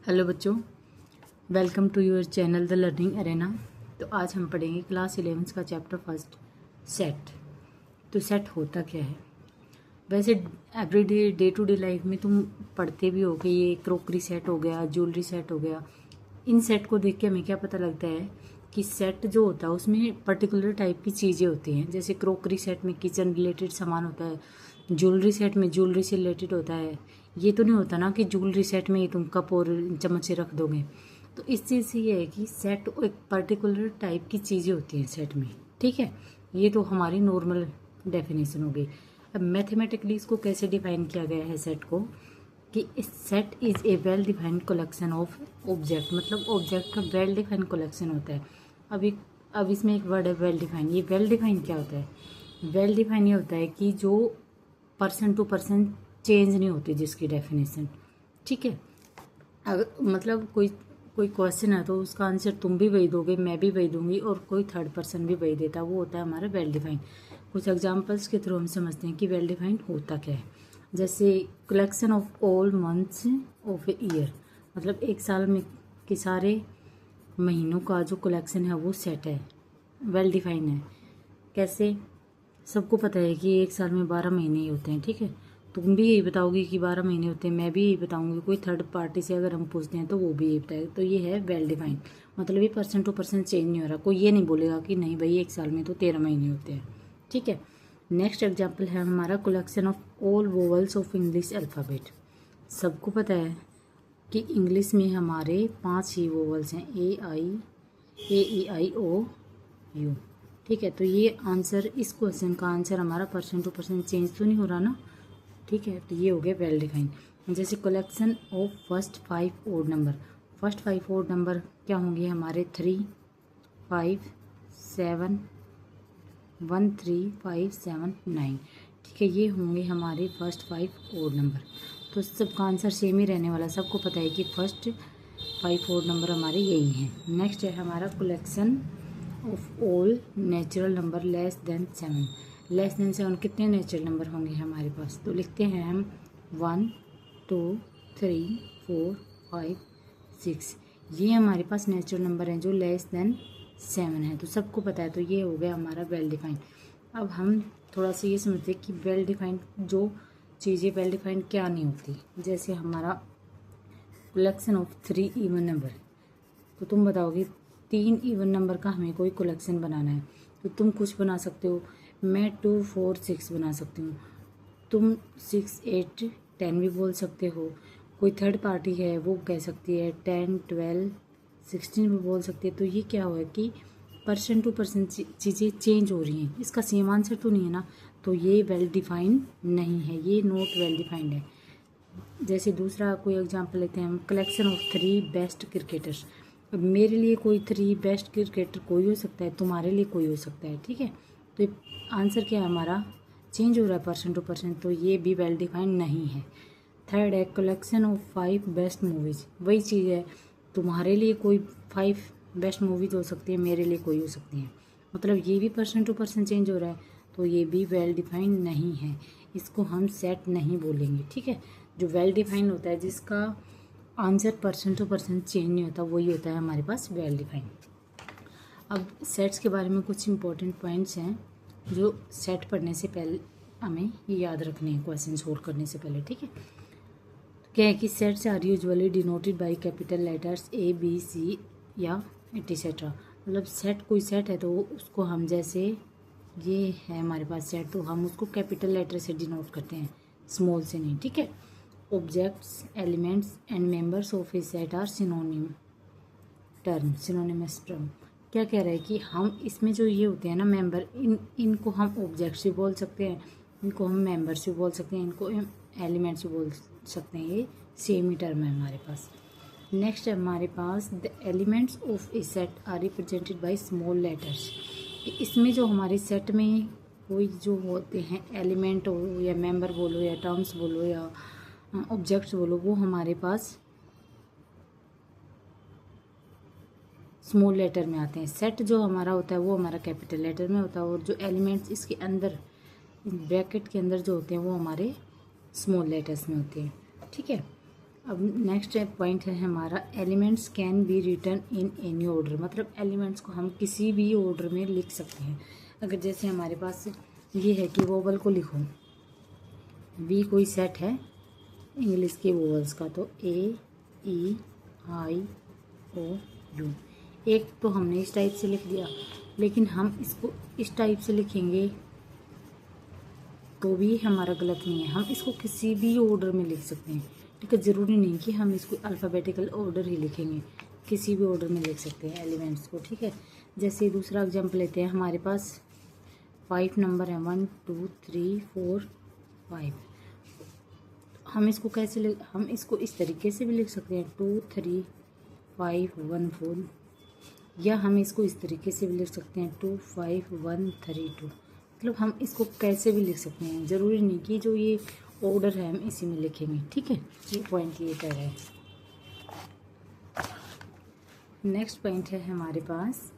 Hello बच्चों, welcome to your channel the learning arena. तो आज हम पढ़ेंगे क्लास 11 का चैप्टर फर्स्ट सेट। तो सेट होता क्या है? वैसे everyday day to day life में तुम पढ़ते भी हो कि ये क्रोकरी सेट हो गया, ज्वेलरी सेट हो गया। इन सेट को देख के हमें क्या पता लगता है कि सेट जो होता है उसमें पर्टिकुलर टाइप की चीज़ें होती हैं। जैसे क्रोकरी सेट में किचन रिलेटेड सामान होता है, ज्वेलरी सेट में ज्वेलरी से रिलेटेड होता है। ये तो नहीं होता ना कि ज्वेलरी सेट में ही तुम कप और चम्मच रख दोगे। तो इस चीज़ से ये है कि सेट एक पर्टिकुलर टाइप की चीज़ें होती हैं सेट में, ठीक है। ये तो हमारी नॉर्मल डेफिनेशन हो गई। अब मैथमेटिकली इसको कैसे डिफाइन किया गया है सेट को, कि set is a well defined collection of object. मतलब ऑब्जेक्ट का वेल डिफाइंड कलेक्शन होता है। अब इसमें एक वर्ड है वेल डिफाइंड। ये वेल डिफाइंड क्या होता है? वेल डिफाइंड ये होता है कि जो पर्सन टू पर्सन चेंज नहीं होती जिसकी डेफिनेशन, ठीक है। अगर मतलब कोई क्वेश्चन है तो उसका आंसर तुम भी वही दोगे, मैं भी वही दूंगी, और कोई थर्ड पर्सन भी वही देता है। वो होता है हमारा वेल डिफाइंड। कुछ एग्जांपल्स के थ्रू हम समझते हैं कि वेल डिफाइंड होता क्या है। जैसे collection of all months of a year, मतलब एक साल में के सारे महीनों का जो कलेक्शन है वो सेट है, वेल डिफाइंड है। कैसे? सबको पता है कि एक साल में 12 महीने ही होते हैं, ठीक है। तुम भी यही बताओगे कि 12 महीने होते हैं, मैं भी यही बताऊंगी। कोई थर्ड पार्टी से अगर हम पूछते हैं तो वो भी यही बताएगा। तो ये है वेल डिफाइंड। मतलब ये पर्सन टू पर्सन चेंज नहीं हो रहा। कोई ये नहीं बोलेगा कि नहीं भाई एक साल में तो 13 महीने होते हैं, ठीक है। नेक्स्ट एग्जाम्पल है हमारा collection of all vowels of English alphabet. सबको पता है कि इंग्लिश में हमारे 5 ही वोवल्स हैं, AEIO U, ठीक है। तो ये आंसर, इस क्वेश्चन का आंसर हमारा पर्सन टू पर्सन चेंज तो नहीं हो रहा ना, ठीक है। तो ये हो गया वेल डिफाइंड। जैसे collection of first 5 odd number. First 5 odd number क्या होंगे हमारे? 3, 5, 7, 1, 3, 5, 7, 9, ठीक है। ये होंगे हमारे फर्स्ट 5 ओड नंबर। तो सबका आंसर सेम ही रहने वाला। सबको पता है कि फर्स्ट 5 ओड नंबर हमारे यही हैं। नेक्स्ट है हमारा collection of all natural number less than 7। Less than 7 कितने नेचुरल नंबर होंगे हमारे पास? तो लिखते हैं हम 1, 2, 3, 4, 5, 6। ये हमारे पास नेचुरल नंबर हैं जो लेस देन 7 है। तो सबको पता है। तो ये हो गया हमारा वेल डिफाइंड। अब हम थोड़ा सा ये समझते हैं कि वेल डिफाइंड जो चीज़ें वेल डिफाइंड क्या नहीं होती। जैसे हमारा कलेक्शन ऑफ 3 इवन नंबर। तो तुम बताओगे 3 इवन नंबर का हमें कोई कलेक्शन बनाना है तो तुम कुछ बना सकते हो। मैं 2, 4, 6 बना सकती हूँ। तुम 6, 8, 10 भी बोल सकते हो। कोई थर्ड पार्टी है वो कह सकती है 10, 12, 16 भी बोल सकती है। तो ये क्या हुआ कि पर्सन टू पर्सन चीज़ें चेंज हो रही हैं। इसका सेम आंसर तो नहीं है ना। तो ये वेल डिफाइंड नहीं है, ये नॉट वेल डिफाइंड है। जैसे दूसरा कोई एग्जांपल लेते हैं हम, कलेक्शन ऑफ 3 बेस्ट क्रिकेटर्स। अब मेरे लिए कोई 3 बेस्ट क्रिकेटर कोई हो सकता है, तुम्हारे लिए कोई हो सकता है, ठीक है। तो आंसर क्या है हमारा? चेंज हो रहा है पर्सन टू पर्सन। तो ये भी वेल डिफाइंड नहीं है। थर्ड है कलेक्शन ऑफ 5 बेस्ट मूवीज़। वही चीज़ है, तुम्हारे लिए कोई 5 बेस्ट मूवीज हो सकती है, मेरे लिए कोई हो सकती है। मतलब ये भी पर्सन टू पर्सन चेंज हो रहा है। तो ये भी वेल डिफाइंड नहीं है। इसको हम सेट नहीं बोलेंगे, ठीक है। जो वेल डिफाइंड होता है जिसका answer person to person change नहीं होता, वही होता है हमारे पास वेल डिफाइंड। अब सेट्स के बारे में कुछ इंपॉर्टेंट पॉइंट्स हैं जो सेट पढ़ने से पहले हमें ये याद रखने हैं क्वेश्चन सोल्व करने से पहले, ठीक है। क्या है कि sets are usually denoted by capital letters ABC या एटिसेट्रा। मतलब सेट, कोई सेट है तो उसको हम, जैसे ये है हमारे पास सेट, तो हम उसको कैपिटल लेटर से डिनोट करते हैं, स्मॉल से नहीं, ठीक है। Objects, elements and members of a set are synonymous term. क्या कह रहा है कि हम इसमें जो ये होते हैं ना मेंबर, इनको हम ऑब्जेक्ट्स भी बोल सकते हैं, इनको हम मेंबर्स भी बोल सकते हैं, इनको एलिमेंट्स भी बोल सकते हैं। ये सेम ही टर्म है हमारे पास। नेक्स्ट है हमारे पास the elements of a set are represented by small letters. इसमें जो हमारे सेट में कोई जो होते हैं एलिमेंट हो या मेंबर बोलो या टर्म्स बोलो या ऑब्जेक्ट्स बोलो, वो हमारे पास स्मॉल लेटर में आते हैं। सेट जो हमारा होता है वो हमारा कैपिटल लेटर में होता है, और जो एलिमेंट्स इसके अंदर ब्रैकेट के अंदर जो होते हैं वो हमारे स्मॉल लेटर्स में होते हैं, ठीक है। अब नेक्स्ट पॉइंट है हमारा elements can be written in any order, मतलब एलिमेंट्स को हम किसी भी ऑर्डर में लिख सकते हैं। अगर जैसे हमारे पास ये है कि वोवल को लिखो, वी कोई सेट है इंग्लिश के वोवल्स का, तो ए ई आई ओ यू, एक तो हमने इस टाइप से लिख दिया, लेकिन हम इसको इस टाइप से लिखेंगे तो भी हमारा गलत नहीं है, हम इसको किसी भी ऑर्डर में लिख सकते हैं। ठीक है, ज़रूरी नहीं कि हम इसको अल्फ़ाबेटिकल ऑर्डर ही लिखेंगे, किसी भी ऑर्डर में लिख सकते हैं एलिमेंट्स को। ठीक है, जैसे दूसरा एग्जाम्पल लेते हैं, हमारे पास 5 नंबर है, 1 2 3 4 5। हम इसको हम इसको इस तरीके से भी लिख सकते हैं 2 3 5 1 4, या हम इसको इस तरीके से भी लिख सकते हैं 2 5 1 3 2। मतलब हम इसको कैसे भी लिख सकते हैं, ज़रूरी नहीं कि जो ये ऑर्डर है हम इसी में लिखेंगे। ठीक है, ये पॉइंट ये कह रहा है। नेक्स्ट पॉइंट है हमारे पास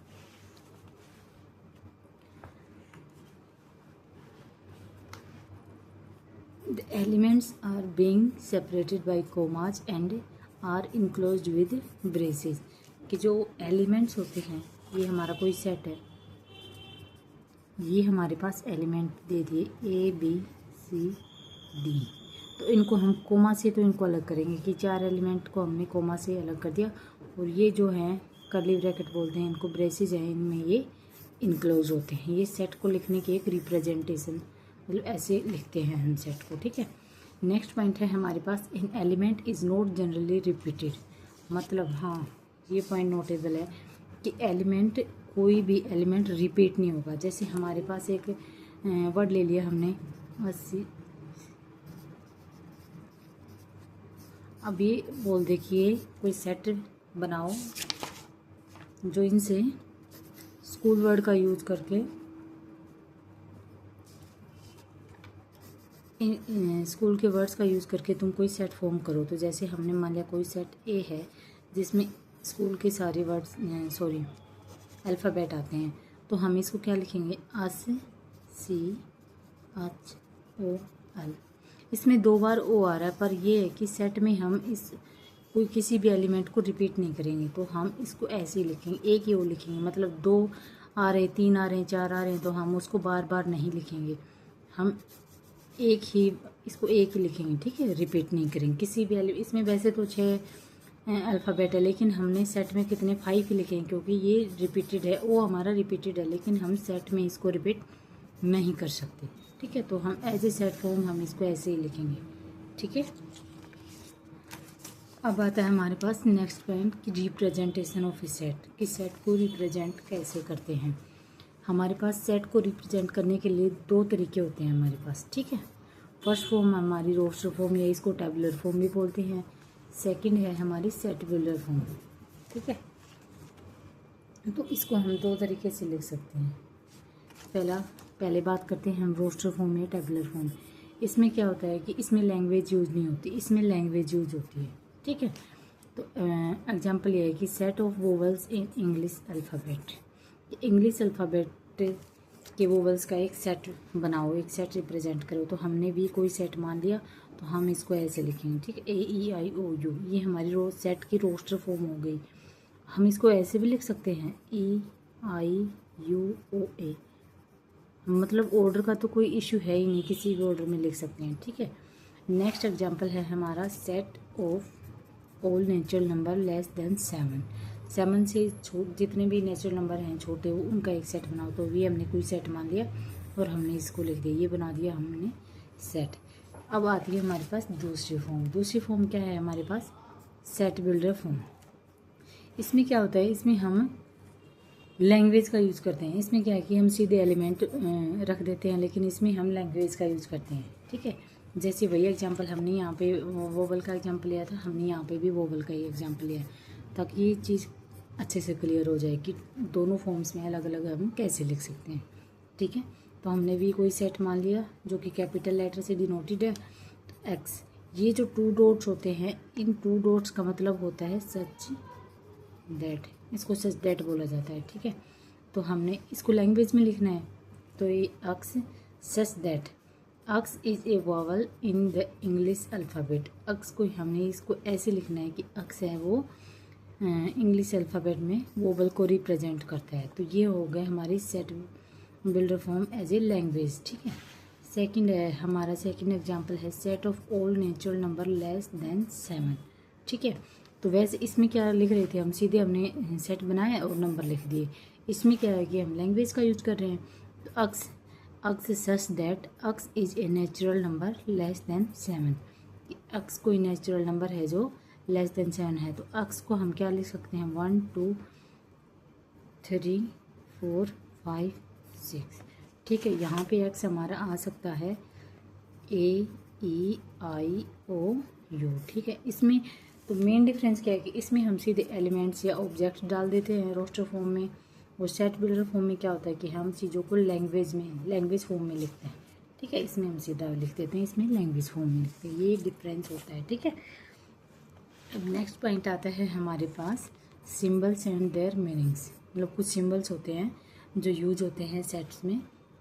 the elements are being separated by commas and are enclosed with braces, कि जो एलिमेंट्स होते हैं, ये हमारा कोई सेट है, ये हमारे पास एलिमेंट दे दिए ए बी सी डी, तो इनको हम कोमा से तो इनको अलग करेंगे कि 4 एलिमेंट को हमने कोमा से अलग कर दिया, और ये जो हैं कर्ली ब्रैकेट बोलते हैं, इनको ब्रेसेस हैं, इनमें ये इनक्लोज होते हैं। ये सेट को लिखने की एक रिप्रेजेंटेशन, मतलब ऐसे लिखते हैं हम सेट को। ठीक है, नेक्स्ट पॉइंट है हमारे पास an element is not generally repeated, मतलब हाँ ये पॉइंट नोटेबल है कि एलिमेंट, कोई भी एलिमेंट रिपीट नहीं होगा। जैसे हमारे पास एक वर्ड ले लिया हमने 80, अब ये बोल देखिए कोई सेट बनाओ जो इनसे स्कूल वर्ड का यूज करके स्कूल के वर्ड्स का यूज़ करके तुम कोई सेट फॉर्म करो। तो जैसे हमने मान लिया कोई सेट ए है जिसमें स्कूल के सारे वर्ड्स अल्फ़ाबेट आते हैं, तो हम इसको क्या लिखेंगे, S C H O L. इसमें 2 बार ओ आ रहा है, पर ये है कि सेट में हम इस कोई किसी भी एलिमेंट को रिपीट नहीं करेंगे, तो हम इसको ऐसे ही लिखेंगे, एक ही ओ लिखेंगे। मतलब 2 आ रहे, 3 आ रहे, 4 आ रहे हैं, तो हम उसको बार बार नहीं लिखेंगे, हम एक ही इसको एक ही लिखेंगे। ठीक है, रिपीट नहीं करेंगे किसी भी इसमें वैसे तो 6 अल्फ़ाबेट है, लेकिन हमने सेट में कितने 5 ही लिखे हैं, क्योंकि ये रिपीटेड है, वो हमारा रिपीटेड है, लेकिन हम सेट में इसको रिपीट नहीं कर सकते। ठीक है, तो हम एज ए सेट फॉर्म हम इसको ऐसे ही लिखेंगे। ठीक है, अब आता है हमारे पास नेक्स्ट पॉइंट कि रिप्रेजेंटेशन ऑफ ए सेट, कि सेट को रिप्रेजेंट कैसे करते हैं। हमारे पास सेट को रिप्रेजेंट करने के लिए 2 तरीके होते हैं हमारे पास। ठीक है, फर्स्ट फॉर्म हमारी रोस्टर फॉर्म, या इसको टेबुलर फॉर्म भी बोलते हैं। सेकंड है हमारी सेट बिल्डर फॉर्म। ठीक है, तो इसको हम 2 तरीके से लिख सकते हैं। पहले बात करते हैं हम रोस्टर फॉर्म या टेबुलर फॉर्म। इसमें क्या होता है कि इसमें लैंग्वेज यूज नहीं होती, इसमें लैंग्वेज यूज होती है। ठीक है, तो एग्जांपल ये है कि set of vowels in English alphabet, English alphabet के वोवल्स का एक सेट बनाओ, एक सेट रिप्रेजेंट करो। तो हमने भी कोई सेट मान लिया, तो हम इसको ऐसे लिखेंगे। ठीक है, ए ई आई ओ यू, ये हमारी सेट की रोस्टर फॉर्म हो गई। हम इसको ऐसे भी लिख सकते हैं ई आई यू ओ ए, मतलब ऑर्डर का तो कोई इशू है ही नहीं, किसी भी ऑर्डर में लिख सकते हैं। ठीक है, नेक्स्ट एग्जांपल है हमारा set of all natural number less than 7 से जितने भी नेचुरल नंबर हैं छोटे, वो उनका एक सेट बनाओ। तो ये हमने कोई सेट मान लिया और हमने इसको लिख दिया, ये बना दिया हमने सेट। अब आती है हमारे पास दूसरी फॉर्म क्या है हमारे पास, सेट बिल्डर फॉर्म। इसमें क्या होता है, इसमें हम लैंग्वेज का यूज़ करते हैं। इसमें क्या है कि हम सीधे एलिमेंट रख देते हैं, लेकिन इसमें हम लैंग्वेज का यूज़ करते हैं। ठीक है, जैसे वही एग्जांपल हमने यहाँ पे वोवल का एग्जांपल लिया था, हमने यहाँ पे भी वोवल का ही एग्जांपल लिया, ताकि ये चीज़ अच्छे से क्लियर हो जाए कि दोनों फॉर्म्स में अलग अलग हम कैसे लिख सकते हैं। ठीक है, तो हमने भी कोई सेट मान लिया जो कि कैपिटल लेटर से डिनोटेड है, तो एक्स। ये जो 2 डॉट्स होते हैं, इन 2 डॉट्स का मतलब होता है सच दैट, इसको सच दैट बोला जाता है। ठीक है, तो हमने इसको लैंग्वेज में लिखना है, तो ये x such that. X is a vowel in the English alphabet. X को हमने इसको ऐसे लिखना है कि अक्स है वो इंग्लिश अल्फ़ाबेट में वोवल को रिप्रेजेंट करता है। तो ये हो गए हमारी set builder form as a language. ठीक है, सेकंड है हमारा सेकंड एग्जांपल है set of all natural number less than 7। ठीक है, तो वैसे इसमें क्या लिख रहे थे हम, सीधे हमने सेट बनाया और नंबर लिख दिए। इसमें क्या है कि हम लैंग्वेज का यूज कर रहे हैं। तो x such that x is a natural number less than 7। X कोई नेचुरल नंबर है जो लेस देन 7 है। तो अक्स को हम क्या लिख सकते हैं 1 2 3 4 5 6। ठीक है, यहाँ पे एक्स हमारा आ सकता है AEIOU। ठीक है, इसमें तो मेन डिफरेंस क्या है कि इसमें हम सीधे एलिमेंट्स या ऑब्जेक्ट्स डाल देते हैं रोस्टर फॉर्म में, और सेट बिल्डर फॉर्म में क्या होता है कि हम चीज़ों को लैंग्वेज फॉर्म में लिखते हैं। ठीक है, इसमें हम सीधा लिख देते हैं, इसमें लैंग्वेज फॉर्म में लिखते हैं। ये डिफरेंस होता है। ठीक है, अब नेक्स्ट पॉइंट आता है हमारे पास सिम्बल्स एंड देयर मीनिंग्स। मतलब कुछ सिम्बल्स होते हैं जो यूज होते हैं सेट्स में।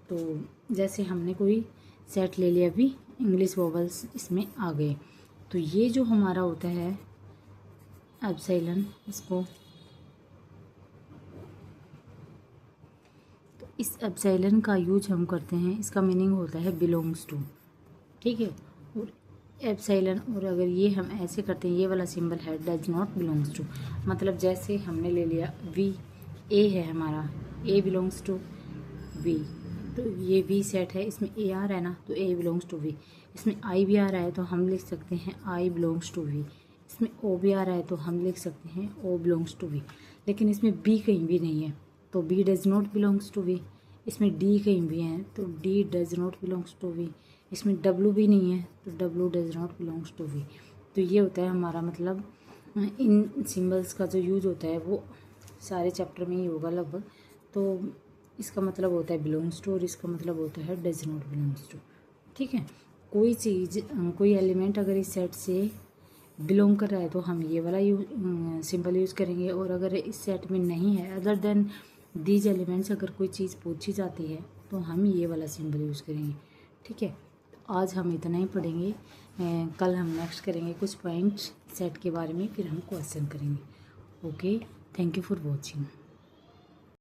तो जैसे हमने कोई सेट ले लिया, अभी इंग्लिश वोवल्स इसमें आ गए। तो ये जो हमारा होता है एप्सिलॉन, इसको तो इस एप्सिलॉन का यूज हम करते हैं, इसका मीनिंग होता है बिलोंग्स टू। ठीक है, और एप्सिलॉन, और अगर ये हम ऐसे करते हैं, ये वाला सिंबल है डज नॉट बिलोंग्स टू। मतलब जैसे हमने ले लिया वी, ए है हमारा, ए बिलोंग्स टू वी। तो ये वी सेट है, इसमें ए आ रहा है ना, तो ए बिलोंग्स टू वी। इसमें आई भी आ रहा है तो हम लिख सकते हैं आई बिलोंग्स टू वी। इसमें ओ भी आ रहा है तो हम लिख सकते हैं ओ बिलोंग्स टू वी। लेकिन इसमें बी कहीं भी नहीं है तो B does not belongs to V. इसमें डी कहीं भी है तो D does not belongs to V. इसमें डब्लू भी नहीं है तो W does not belongs to V. तो ये होता है हमारा मतलब इन सिंबल्स का जो यूज होता है वो सारे चैप्टर में ही होगा लगभग। तो इसका मतलब होता है बिलोंग्स टू और इसका मतलब होता है डज नॉट बिलोंग्स टू। ठीक है, कोई चीज़ कोई एलिमेंट अगर इस सेट से बिलोंग कर रहा है तो हम ये वाला सिंबल यूज़ करेंगे, और अगर इस सेट में नहीं है, अदर देन दीज एलिमेंट्स, अगर कोई चीज़ पूछी जाती है तो हम ये वाला सिंबल यूज़ करेंगे। ठीक है, तो आज हम इतना ही पढ़ेंगे। कल हम नेक्स्ट करेंगे कुछ पॉइंट्स सेट के बारे में, फिर हम क्वेश्चन करेंगे। Okay, thank you for watching.